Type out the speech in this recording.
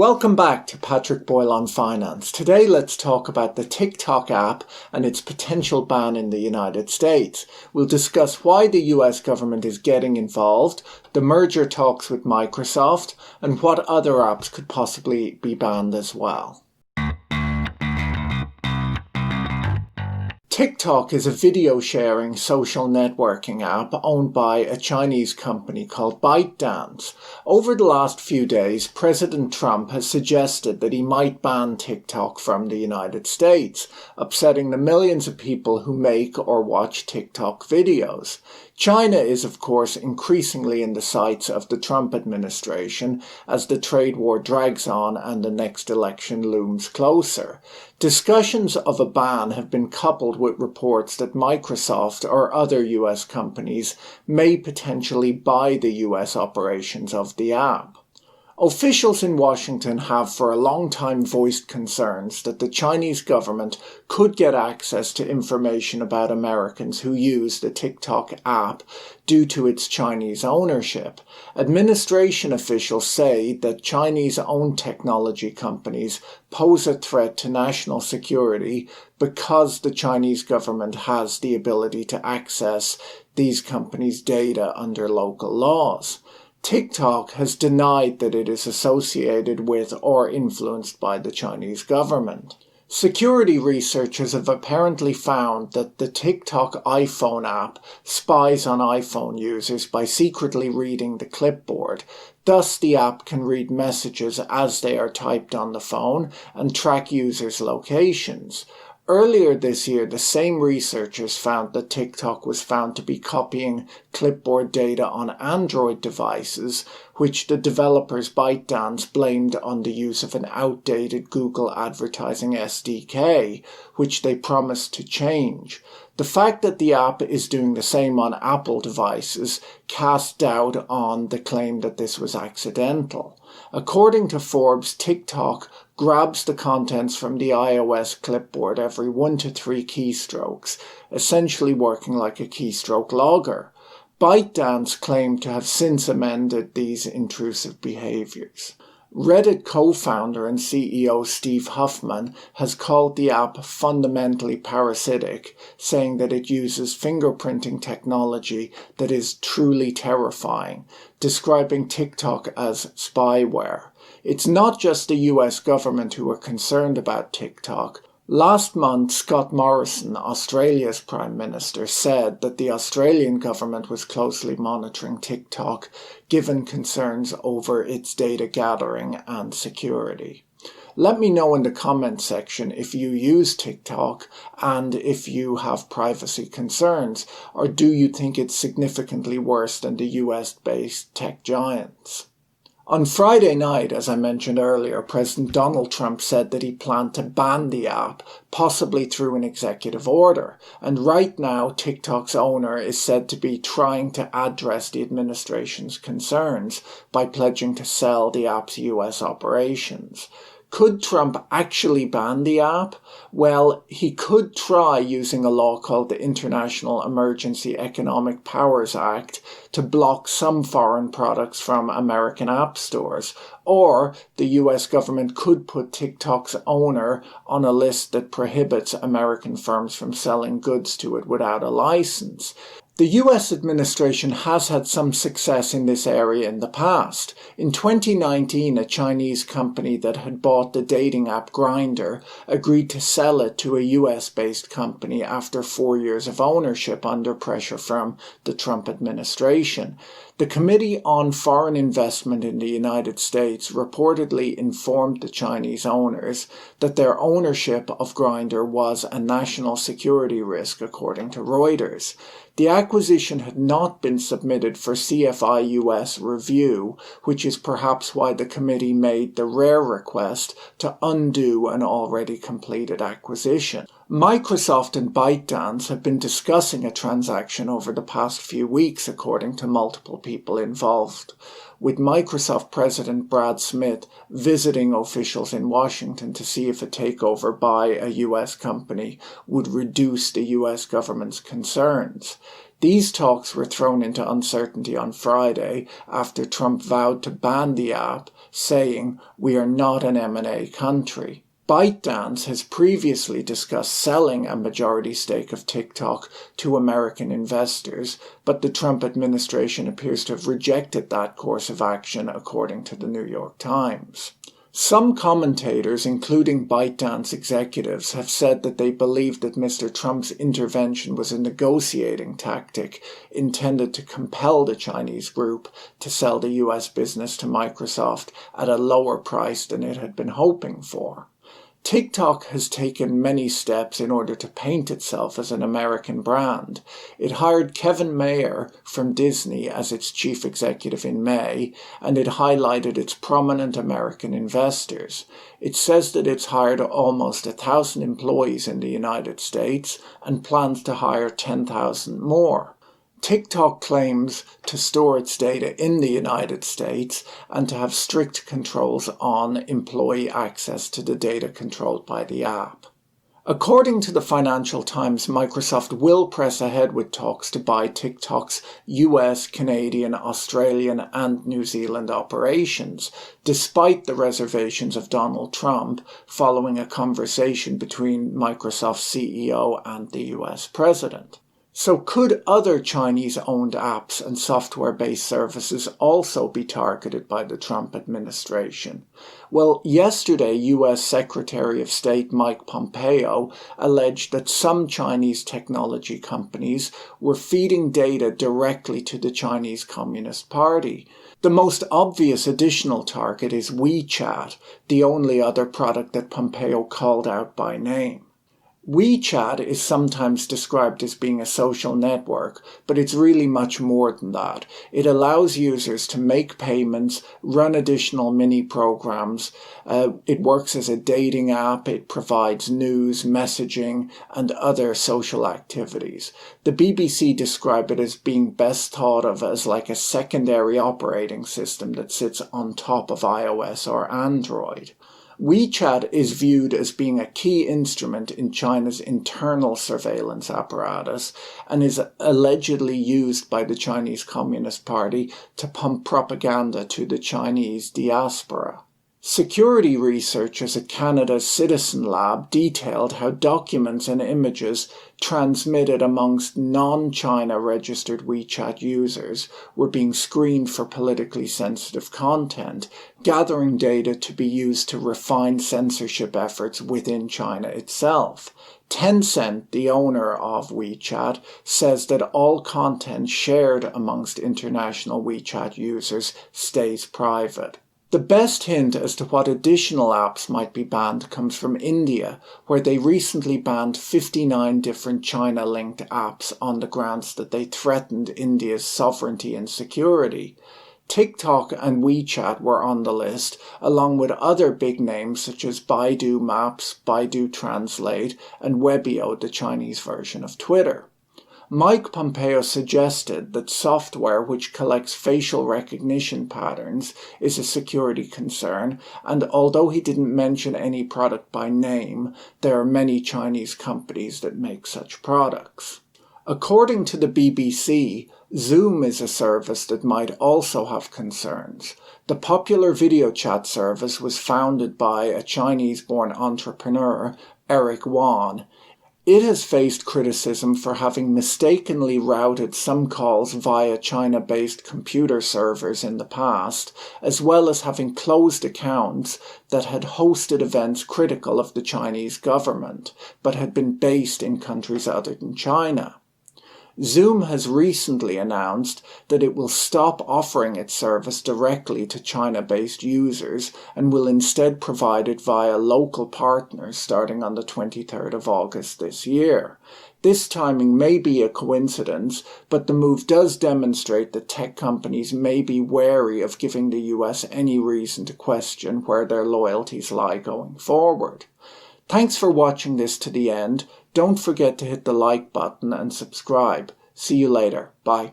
Welcome back to Patrick Boyle on Finance. Today let's talk about the TikTok app and its potential ban in the United States. We'll discuss why the US government is getting involved, the merger talks with Microsoft, and what other apps could possibly be banned as well. TikTok is a video-sharing social networking app owned by a Chinese company called ByteDance. Over the last few days, President Trump has suggested that he might ban TikTok from the United States, upsetting the millions of people who make or watch TikTok videos. China is, of course, increasingly in the sights of the Trump administration as the trade war drags on and the next election looms closer. Discussions of a ban have been coupled with reports that Microsoft or other US companies may potentially buy the US operations of the app. Officials in Washington have for a long time voiced concerns that the Chinese government could get access to information about Americans who use the TikTok app due to its Chinese ownership. Administration officials say that Chinese-owned technology companies pose a threat to national security because the Chinese government has the ability to access these companies' data under local laws. TikTok has denied that it is associated with or influenced by the Chinese government. Security researchers have apparently found that the TikTok iPhone app spies on iPhone users by secretly reading the clipboard. Thus, the app can read messages as they are typed on the phone and track users' locations. Earlier this year, the same researchers found that TikTok was found to be copying clipboard data on Android devices, which the developers ByteDance blamed on the use of an outdated Google advertising SDK, which they promised to change. The fact that the app is doing the same on Apple devices cast doubt on the claim that this was accidental. According to Forbes, TikTok grabs the contents from the iOS clipboard every 1 to 3 keystrokes, essentially working like a keystroke logger. ByteDance claimed to have since amended these intrusive behaviors. Reddit co-founder and CEO Steve Huffman has called the app fundamentally parasitic, saying that it uses fingerprinting technology that is truly terrifying, describing TikTok as spyware. It's not just the US government who are concerned about TikTok. Last month, Scott Morrison, Australia's Prime Minister, said that the Australian government was closely monitoring TikTok, given concerns over its data gathering and security. Let me know in the comment section if you use TikTok and if you have privacy concerns, or do you think it's significantly worse than the US-based tech giants? On Friday night, as I mentioned earlier, President Donald Trump said that he planned to ban the app, possibly through an executive order. And right now, TikTok's owner is said to be trying to address the administration's concerns by pledging to sell the app's US operations. Could Trump actually ban the app? Well, he could try using a law called the International Emergency Economic Powers Act to block some foreign products from American app stores, or the US government could put TikTok's owner on a list that prohibits American firms from selling goods to it without a license. The US administration has had some success in this area in the past. In 2019, a Chinese company that had bought the dating app Grindr agreed to sell it to a US-based company after 4 years of ownership under pressure from the Trump administration. The Committee on Foreign Investment in the United States reportedly informed the Chinese owners that their ownership of Grindr was a national security risk, according to Reuters. The acquisition had not been submitted for CFI US review, which is perhaps why the committee made the rare request to undo an already completed acquisition. Microsoft and ByteDance have been discussing a transaction over the past few weeks, according to multiple people involved, with Microsoft President Brad Smith visiting officials in Washington to see if a takeover by a US company would reduce the US government's concerns. These talks were thrown into uncertainty on Friday after Trump vowed to ban the app, saying, "We are not an M&A country." ByteDance has previously discussed selling a majority stake of TikTok to American investors, but the Trump administration appears to have rejected that course of action, according to the New York Times. Some commentators, including ByteDance executives, have said that they believe that Mr. Trump's intervention was a negotiating tactic intended to compel the Chinese group to sell the US business to Microsoft at a lower price than it had been hoping for. TikTok has taken many steps in order to paint itself as an American brand. It hired Kevin Mayer from Disney as its chief executive in May, and it highlighted its prominent American investors. It says that it's hired almost 1,000 employees in the United States and plans to hire 10,000 more. TikTok claims to store its data in the United States and to have strict controls on employee access to the data controlled by the app. According to the Financial Times, Microsoft will press ahead with talks to buy TikTok's US, Canadian, Australian and New Zealand operations, despite the reservations of Donald Trump following a conversation between Microsoft's CEO and the US President. So could other Chinese-owned apps and software-based services also be targeted by the Trump administration? Well, yesterday, U.S. Secretary of State Mike Pompeo alleged that some Chinese technology companies were feeding data directly to the Chinese Communist Party. The most obvious additional target is WeChat, the only other product that Pompeo called out by name. WeChat is sometimes described as being a social network, but it's really much more than that. It allows users to make payments, run additional mini-programs. It works as a dating app. It provides news, messaging, and other social activities. The BBC described it as being best thought of as like a secondary operating system that sits on top of iOS or Android. WeChat is viewed as being a key instrument in China's internal surveillance apparatus and is allegedly used by the Chinese Communist Party to pump propaganda to the Chinese diaspora. Security researchers at Canada's Citizen Lab detailed how documents and images transmitted amongst non-China registered WeChat users were being screened for politically sensitive content, gathering data to be used to refine censorship efforts within China itself. Tencent, the owner of WeChat, says that all content shared amongst international WeChat users stays private. The best hint as to what additional apps might be banned comes from India, where they recently banned 59 different China-linked apps on the grounds that they threatened India's sovereignty and security. TikTok and WeChat were on the list, along with other big names such as Baidu Maps, Baidu Translate, and Weibo, the Chinese version of Twitter. Mike Pompeo suggested that software which collects facial recognition patterns is a security concern, and although he didn't mention any product by name, there are many Chinese companies that make such products. According to the BBC, Zoom is a service that might also have concerns. The popular video chat service was founded by a Chinese-born entrepreneur, Eric Yuan. It has faced criticism for having mistakenly routed some calls via China-based computer servers in the past, as well as having closed accounts that had hosted events critical of the Chinese government, but had been based in countries other than China. Zoom has recently announced that it will stop offering its service directly to China-based users and will instead provide it via local partners starting on the 23rd of August this year. This timing may be a coincidence, but the move does demonstrate that tech companies may be wary of giving the US any reason to question where their loyalties lie going forward. Thanks for watching this to the end. Don't forget to hit the like button and subscribe. See you later. Bye.